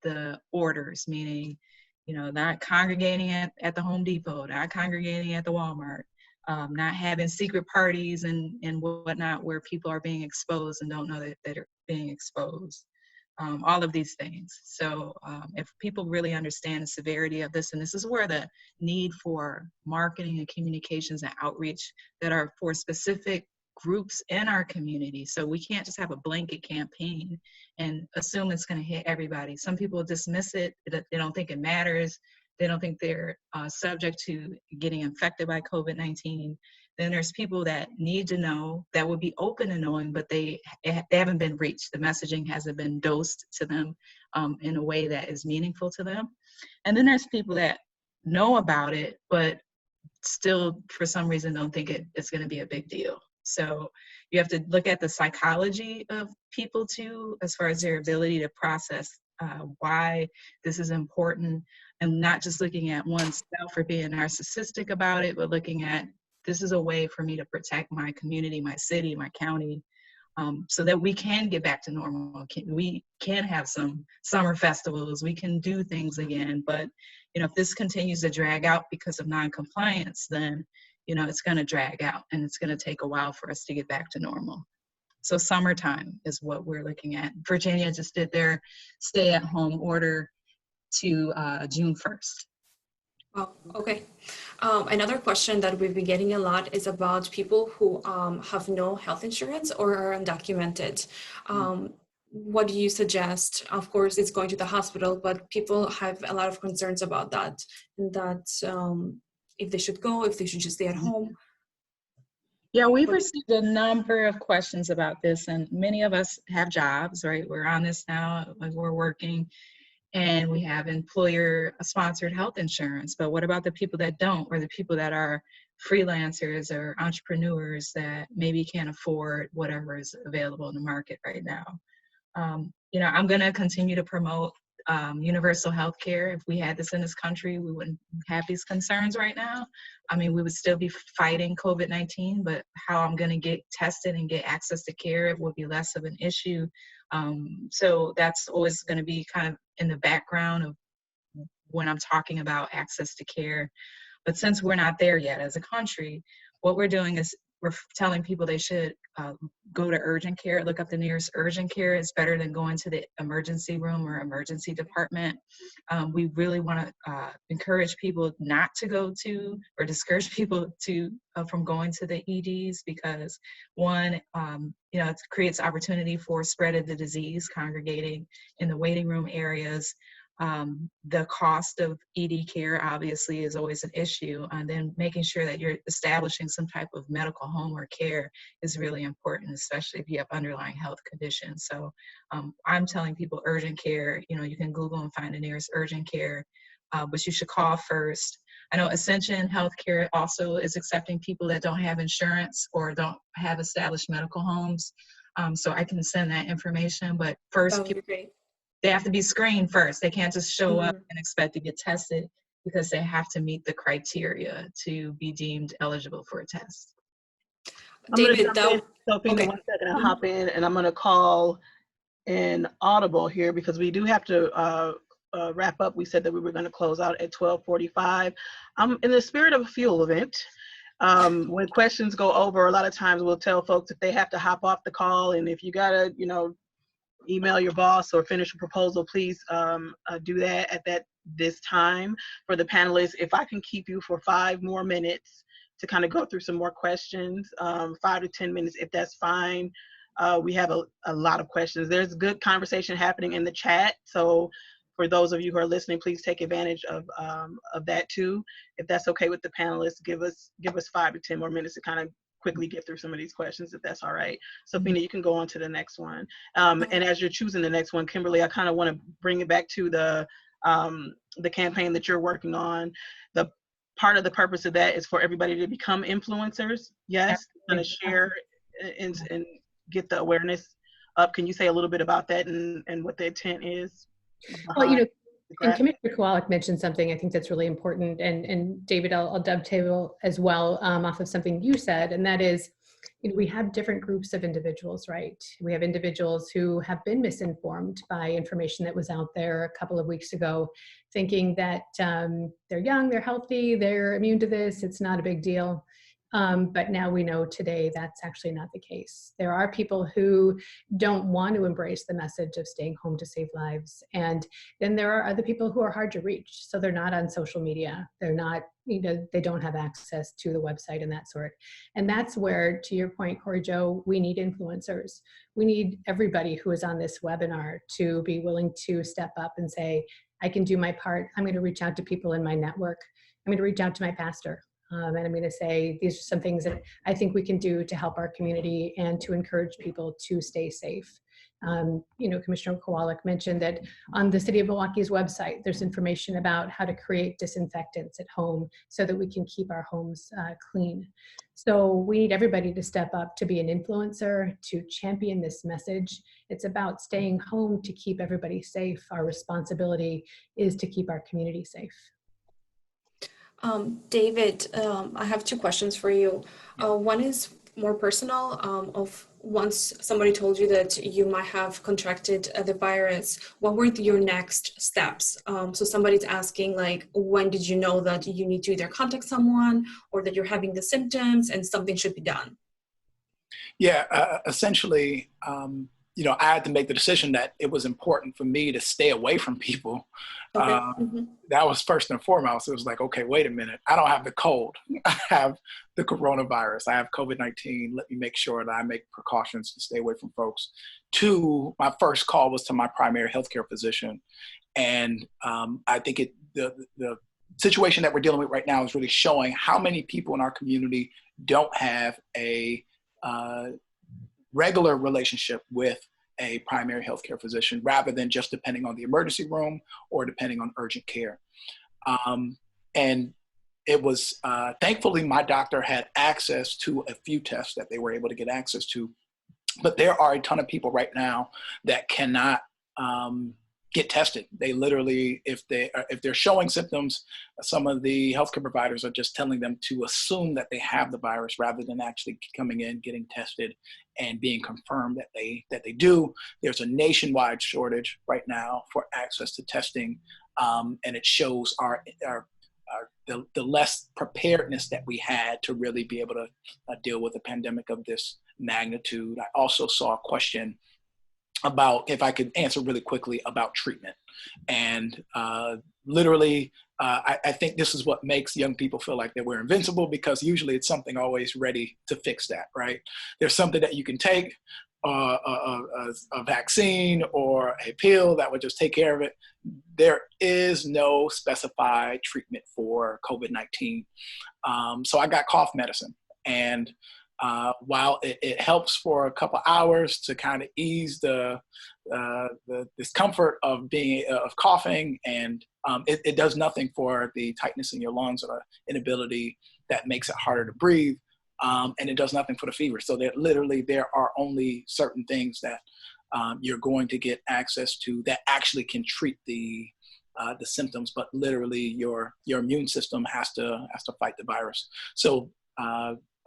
the orders, meaning, you know, not congregating at the Home Depot, not congregating at the Walmart, not having secret parties and whatnot where people are being exposed and don't know that they're being exposed. All of these things. So if people really understand the severity of this, and this is where the need for marketing and communications and outreach that are for specific groups in our community. So we can't just have a blanket campaign and assume it's going to hit everybody. Some people dismiss it. They don't think it matters. They don't think they're subject to getting infected by COVID-19. Then there's people that need to know, that would be open to knowing, but they haven't been reached. The messaging hasn't been dosed to them in a way that is meaningful to them. And then there's people that know about it, but still, for some reason, don't think it's going to be a big deal. So you have to look at the psychology of people too, as far as their ability to process why this is important, and not just looking at oneself or being narcissistic about it, but looking at, this is a way for me to protect my community, my city, my county, so that we can get back to normal. We can have some summer festivals, we can do things again. But, you know, if this continues to drag out because of non-compliance, then, you know, it's going to drag out and it's going to take a while for us to get back to normal. So summertime is what we're looking at. Virginia just did their stay-at-home order to June 1st. Oh, okay. Another question that we've been getting a lot is about people who have no health insurance or are undocumented. What do you suggest? Of course, it's going to the hospital, but people have a lot of concerns about that, and that if they should go, if they should just stay at home. Yeah, we've received a number of questions about this, and many of us have jobs, right? We're on this now, we're working. And we have employer-sponsored health insurance, but what about the people that don't, or the people that are freelancers or entrepreneurs that maybe can't afford whatever is available in the market right now? You know, I'm going to continue to promote universal health care. If we had this in this country, we wouldn't have these concerns right now. I mean, we would still be fighting COVID-19, but how I'm going to get tested and get access to care, it would be less of an issue. So that's always going to be kind of in the background of when I'm talking about access to care. But since we're not there yet as a country, what we're doing is we're telling people they should go to urgent care, look up the nearest urgent care. It's better than going to the emergency room or emergency department. We really want to encourage people not to go to, or discourage people to from going to the EDs, because one, you know, it creates opportunity for spread of the disease, congregating in the waiting room areas. The cost of ED care obviously is always an issue, and then making sure that you're establishing some type of medical home or care is really important, especially if you have underlying health conditions. So I'm telling people urgent care, you know, you can Google and find the nearest urgent care, but you should call first. I know Ascension Healthcare also is accepting people that don't have insurance or don't have established medical homes. So I can send that information, but first, people, they have to be screened first. They can't just show up and expect to get tested, because they have to meet the criteria to be deemed eligible for a test. David, Sophina, 1 second, I'll hop in, and I'm going to call an audible here because we do have to wrap up. We said that we were going to close out at 12:45. In the spirit of a fuel event, when questions go over, a lot of times we'll tell folks if they have to hop off the call, and if you got to, you know, email your boss or finish a proposal, please do that at this time. For the panelists, if I can keep you for 5 more minutes to kind of go through some more questions, 5 to 10 minutes, if that's fine. We have a lot of questions. There's good conversation happening in the chat. So for those of you who are listening, please take advantage of that too. If that's okay with the panelists, give us 5 to 10 more minutes to kind of quickly get through some of these questions, if that's all right. So Fina, you can go on to the next one. And as you're choosing the next one, Kimberly, I kind of want to bring it back to the campaign that you're working on. The part of the purpose of that is for everybody to become influencers. Yes, kind of share and get the awareness up. Can you say a little bit about that and what the intent is? Well, you know, and Commissioner Kowalik mentioned something I think that's really important, and David, I'll dovetail as well off of something you said, and that is, you know, we have different groups of individuals, right? We have individuals who have been misinformed by information that was out there a couple of weeks ago, thinking that they're young, they're healthy, they're immune to this, it's not a big deal. But now we know today that's actually not the case. There are people who don't want to embrace the message of staying home to save lives. And then there are other people who are hard to reach. So they're not on social media. They're not, you know, they don't have access to the website and that sort. And that's where, to your point, Corey Jo, we need influencers. We need everybody who is on this webinar to be willing to step up and say, I can do my part. I'm going to reach out to people in my network. I'm going to reach out to my pastor. And I'm going to say, these are some things that I think we can do to help our community and to encourage people to stay safe. You know, Commissioner Kowalik mentioned that on the City of Milwaukee's website, there's information about how to create disinfectants at home so that we can keep our homes clean. So we need everybody to step up to be an influencer, to champion this message. It's about staying home to keep everybody safe. Our responsibility is to keep our community safe. David, I have 2 questions for you. One is more personal. Of once somebody told you that you might have contracted the virus, what were your next steps? So somebody's asking, like, when did you know that you need to either contact someone or that you're having the symptoms and something should be done? Yeah, essentially, you know, I had to make the decision that it was important for me to stay away from people. Okay. That was first and foremost. It was like, okay, wait a minute. I don't have the cold. I have the coronavirus. I have COVID-19. Let me make sure that I make precautions to stay away from folks. 2, my first call was to my primary healthcare physician. And I think the situation that we're dealing with right now is really showing how many people in our community don't have a regular relationship with a primary healthcare physician, rather than just depending on the emergency room or depending on urgent care. And it was, thankfully, my doctor had access to a few tests that they were able to get access to. But there are a ton of people right now that cannot get tested. They literally, if they're showing symptoms, some of the healthcare providers are just telling them to assume that they have the virus rather than actually coming in, getting tested, and being confirmed that they do. There's a nationwide shortage right now for access to testing, and it shows the less preparedness that we had to really be able to deal with a pandemic of this magnitude. I also saw a question about, if I could answer really quickly, about treatment. And literally, I think this is what makes young people feel like that we're invincible, because usually it's something always ready to fix that, right? There's something that you can take, a vaccine or a pill that would just take care of it. There is no specified treatment for COVID-19. So I got cough medicine. And while it helps for a couple hours to kind of ease the discomfort of coughing, and it does nothing for the tightness in your lungs or inability that makes it harder to breathe, and it does nothing for the fever. So there are only certain things that you're going to get access to that actually can treat the symptoms, but literally your immune system has to fight the virus. So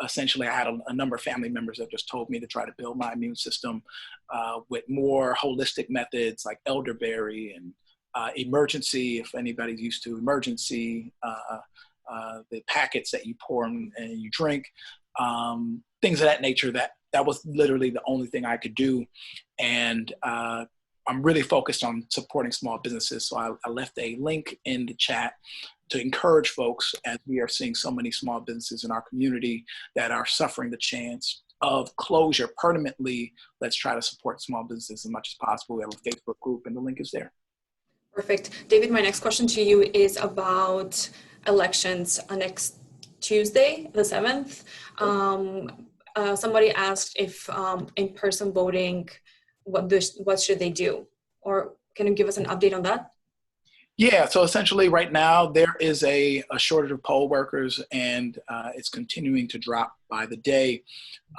essentially, I had a number of family members that just told me to try to build my immune system with more holistic methods like elderberry and emergency, if anybody's used to emergency, the packets that you pour and you drink, things of that nature. That was literally the only thing I could do. And I'm really focused on supporting small businesses. So I left a link in the chat to encourage folks, as we are seeing so many small businesses in our community that are suffering the chance of closure permanently, let's try to support small businesses as much as possible. We have a Facebook group, and the link is there. Perfect. David, my next question to you is about elections next Tuesday, the 7th. Somebody asked if in-person voting, what should they do? Or can you give us an update on that? Yeah, so essentially right now there is a shortage of poll workers, and it's continuing to drop by the day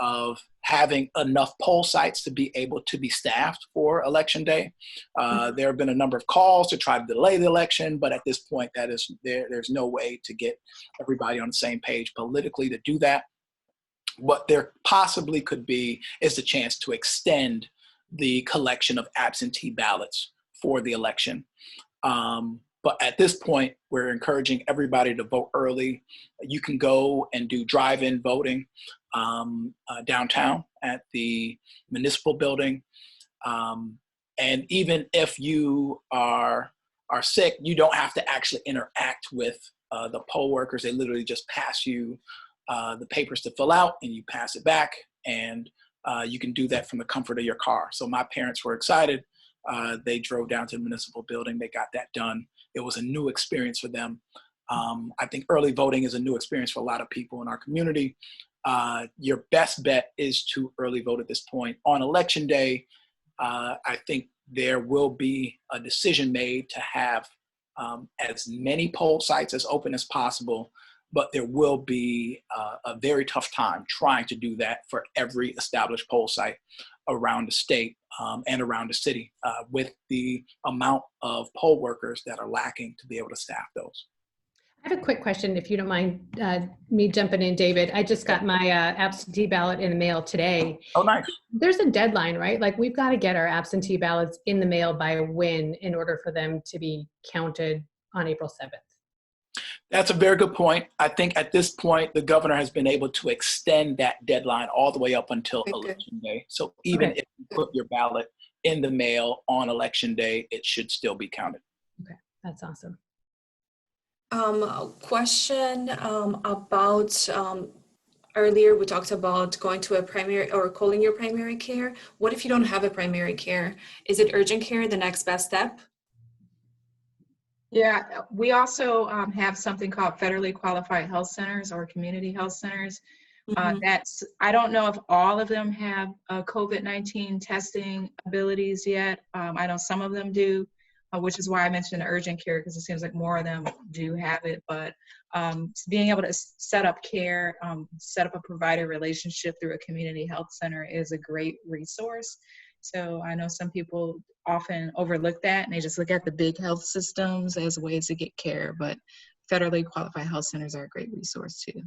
of having enough poll sites to be able to be staffed for election day. There have been a number of calls to try to delay the election, but at this point there's no way to get everybody on the same page politically to do that. What there possibly could be is the chance to extend the collection of absentee ballots for the election. But at this point, we're encouraging everybody to vote early. You can go and do drive-in voting downtown at the municipal building. And even if you are sick, you don't have to actually interact with the poll workers. They literally just pass you the papers to fill out, and you pass it back, and you can do that from the comfort of your car. So my parents were excited. They drove down to the municipal building. They got that done. It was a new experience for them. I think early voting is a new experience for a lot of people in our community. Your best bet is to early vote at this point. On election day, I think there will be a decision made to have as many poll sites as open as possible, but there will be a very tough time trying to do that for every established poll site around the state and around the city with the amount of poll workers that are lacking to be able to staff those. I have a quick question, if you don't mind me jumping in, David. I just got my absentee ballot in the mail today. Oh, nice. There's a deadline, right? Like, we've got to get our absentee ballots in the mail by when in order for them to be counted on April 7th? That's a very good point. I think at this point, the governor has been able to extend that deadline all the way up until election day. So even if you put your ballot in the mail on election day, it should still be counted. Okay, that's awesome. Question about earlier we talked about going to a primary or calling your primary care. What if you don't have a primary care? Is it urgent care the next best step? Yeah, we also have something called federally qualified health centers or community health centers. I don't know if all of them have COVID-19 testing abilities yet. I know some of them do, which is why I mentioned urgent care, because it seems like more of them do have it. But being able to set up care, set up a provider relationship through a community health center is a great resource. So I know some people often overlook that, and they just look at the big health systems as ways to get care, but federally qualified health centers are a great resource too.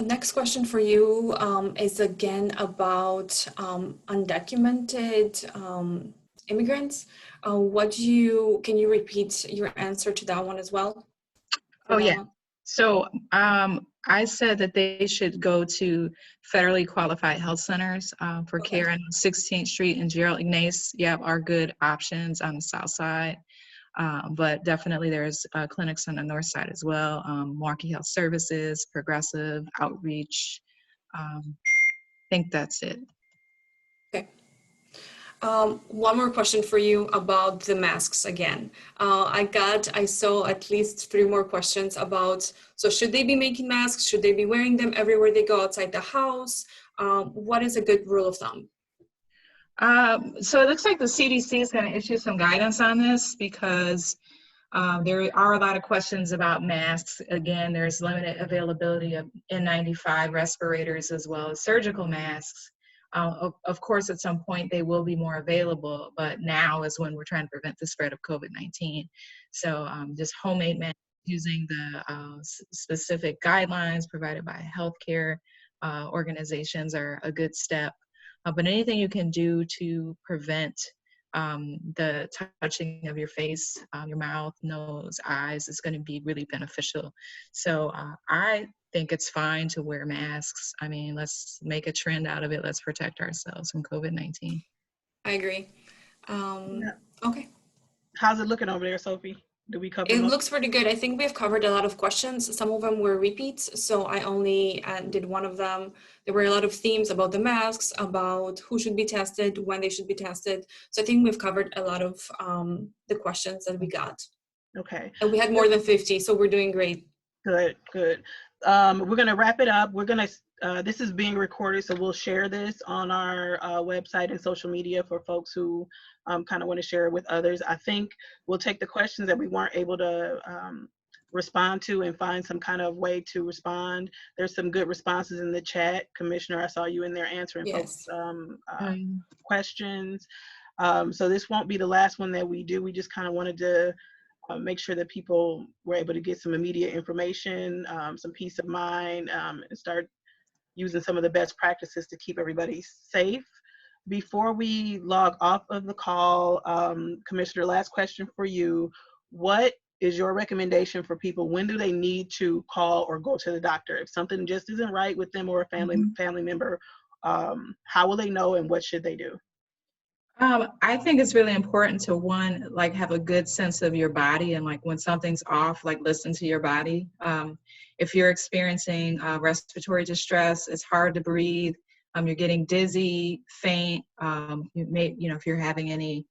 Next question for you is again about undocumented immigrants. Can you repeat your answer to that one as well? Oh yeah. So I said that they should go to federally qualified health centers for care on 16th Street and Gerald Ignace. Are good options on the south side. But definitely there's clinics on the north side as well. Milwaukee Health Services, Progressive, Outreach. I think that's it. Okay. One more question for you about the masks again. I saw at least 3 more questions about, so should they be making masks? Should they be wearing them everywhere they go outside the house? What is a good rule of thumb? So it looks like the CDC is going to issue some guidance on this because there are a lot of questions about masks. Again, there's limited availability of N95 respirators as well as surgical masks. Of course, at some point they will be more available, but now is when we're trying to prevent the spread of COVID-19. So just homemade masks using the specific guidelines provided by healthcare organizations are a good step. But anything you can do to prevent the touching of your face, your mouth, nose, eyes is going to be really beneficial. So I think it's fine to wear masks. I mean, let's make a trend out of it. Let's protect ourselves from COVID-19. I agree. Okay. How's it looking over there, Sophie? Did we cover It most? looks pretty good. I think we've covered a lot of questions. Some of them were repeats, so I only did one of them. There were a lot of themes about the masks, about who should be tested, when they should be tested. So I think we've covered a lot of the questions that we got. Okay. And we had more than 50, so we're doing great. Good, good. We're going to wrap it up. We're going to, this is being recorded, so we'll share this on our website and social media for folks who kind of want to share it with others. I think we'll take the questions that we weren't able to respond to and find some kind of way to respond. There's some good responses in the chat. Commissioner, I saw you in there answering Yes. folks' questions. So this won't be the last one that we do. We just kind of wanted to make sure that people were able to get some immediate information, some peace of mind, and start using some of the best practices to keep everybody safe. Before we log off of the call, Commissioner, last question for you. What is your recommendation for people? When do they need to call or go to the doctor? If something just isn't right with them or a family member, how will they know and what should they do? I think it's really important to have a good sense of your body, and when something's off, listen to your body. If you're experiencing respiratory distress, it's hard to breathe, you're getting dizzy, faint, if you're having any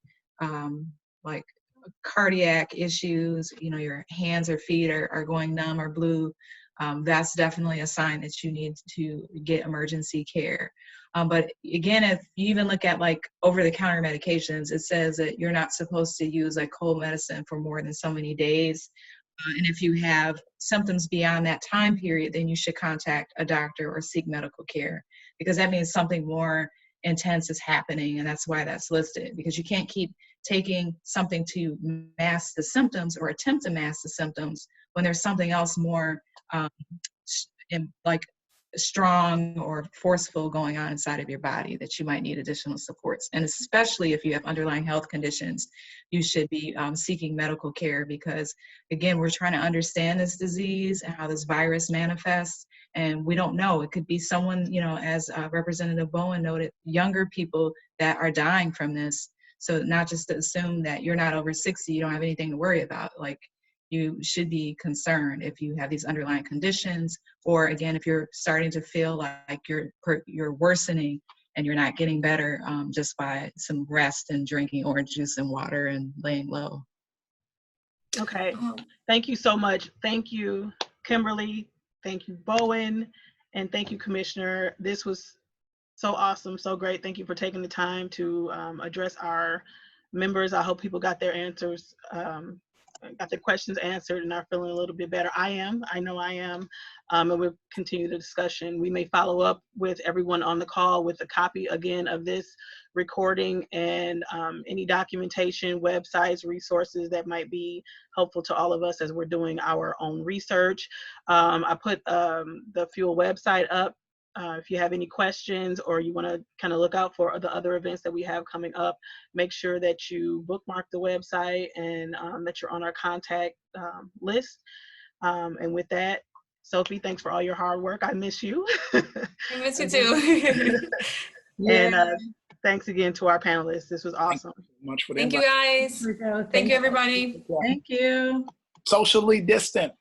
cardiac issues, your hands or feet are going numb or blue, that's definitely a sign that you need to get emergency care. But again, if you even look at over-the-counter medications, it says that you're not supposed to use cold medicine for more than so many days. And if you have symptoms beyond that time period, then you should contact a doctor or seek medical care, because that means something more intense is happening, and that's why that's listed. Because you can't keep taking something to mask the symptoms or attempt to mask the symptoms when there's something else more strong or forceful going on inside of your body that you might need additional supports. And especially if you have underlying health conditions, you should be seeking medical care, because again, we're trying to understand this disease and how this virus manifests, and we don't know. It could be someone, as Representative Bowen noted, younger people that are dying from this. So not just to assume that you're not over 60, you don't have anything to worry about. You should be concerned if you have these underlying conditions, or again, if you're starting to feel like you're worsening and you're not getting better just by some rest and drinking orange juice and water and laying low. Okay, thank you so much. Thank you, Kimberly. Thank you, Bowen. And thank you, Commissioner. This was so awesome, so great. Thank you for taking the time to address our members. I hope people got their answers, got their questions answered, and are feeling a little bit better. I know I am, and we'll continue the discussion. We may follow up with everyone on the call with a copy again of this recording and any documentation, websites, resources that might be helpful to all of us as we're doing our own research. I put the Fuel website up. If you have any questions or you want to kind of look out for the other events that we have coming up, make sure that you bookmark the website and that you're on our contact list. And with that, Sophie, thanks for all your hard work. I miss you. I miss you too. And thanks again to our panelists. This was awesome. Thank you so much for the Thank you, invite. guys. Thank you, everybody. Thank you. Socially distant.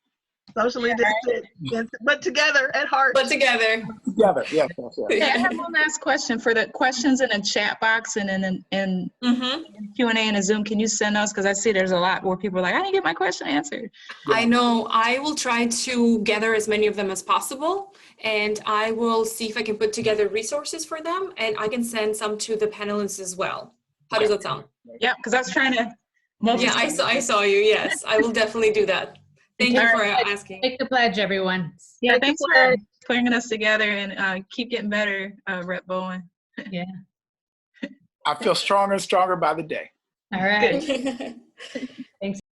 Socially distant, but together at heart. But together. Together, yes. Yeah, I have one last question for the questions in the chat box and in Q&A in a Zoom. Can you send us? Because I see there's a lot where people are like, I didn't get my question answered. Yeah. I know. I will try to gather as many of them as possible, and I will see if I can put together resources for them, and I can send some to the panelists as well. How does that sound? Yeah, because I was trying to. Yeah, I saw you. Yes, I will definitely do that. Thank you for asking. Take the pledge, everyone. Yeah, thanks for putting us together, and keep getting better, Rep. Bowen. Yeah. I feel stronger and stronger by the day. All right. Thanks.